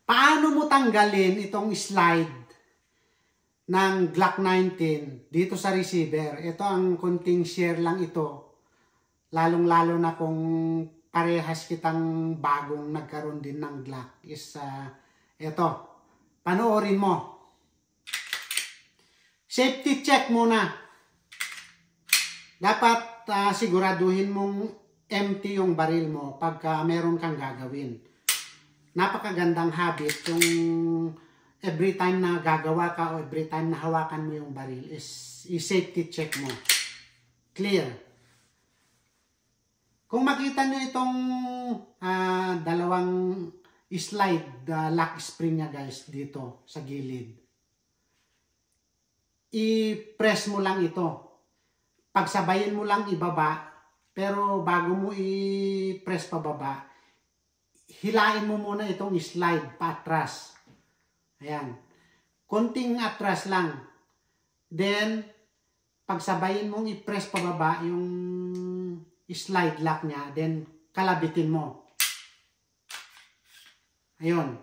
Paano mo tanggalin itong slide ng Glock 19 dito sa receiver? Ito ang konting share lang ito. Lalong-lalo na kung parehas kitang bagong nagkaroon din ng Glock is ito. Panoorin mo. Safety check muna. Dapat siguraduhin mong empty yung baril mo pagka meron kang gagawin. Napakagandang habit yung every time na gagawa ka o every time na hawakan mo yung baril is i-safety check mo. Clear. Kung makita nyo itong dalawang slide lock spring niya guys dito sa gilid, i-press mo lang ito. Pagsabayin mo lang ibaba, pero bago mo i-press pababa, hilain mo muna itong slide paatras. Ayan. Konting atras lang. Then, pagsabayin mong i-press pababa yung slide lock niya, then kalabitin mo. Ayun.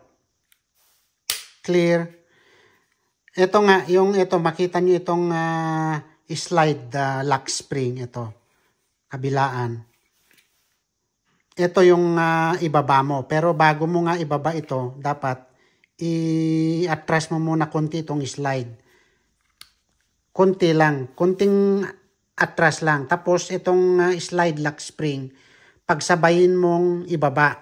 Clear. Ito nga, ito, makita nyo itong slide lock spring. Ito. Kabilaan. Ito yung ibaba mo. Pero bago mo nga ibaba ito, dapat i-atras mo muna konti itong slide. Konti lang. Konting atras lang. Tapos itong slide lock spring, pagsabayin mong ibaba.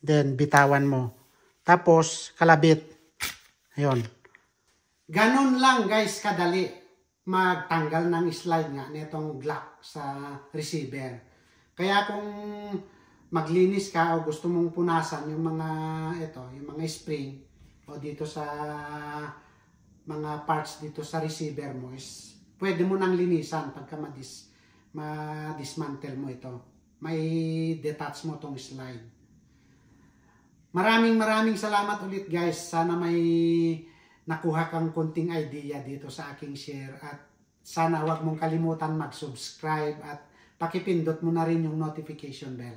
Then bitawan mo. Tapos kalabit. Ayun. Ganun lang guys kadali magtanggal ng slide nga nitong Glock sa receiver. Kaya kung maglinis ka o gusto mong punasan yung mga yung mga spring o dito sa mga parts dito sa receiver mo is pwede mo nang linisan pagka ma-dismantle mo ito. May detach mo tong slide. Maraming salamat ulit guys. Sana may nakuha kang konting idea dito sa aking share at sana huwag mong kalimutan mag-subscribe at pakipindot mo na rin yung notification bell.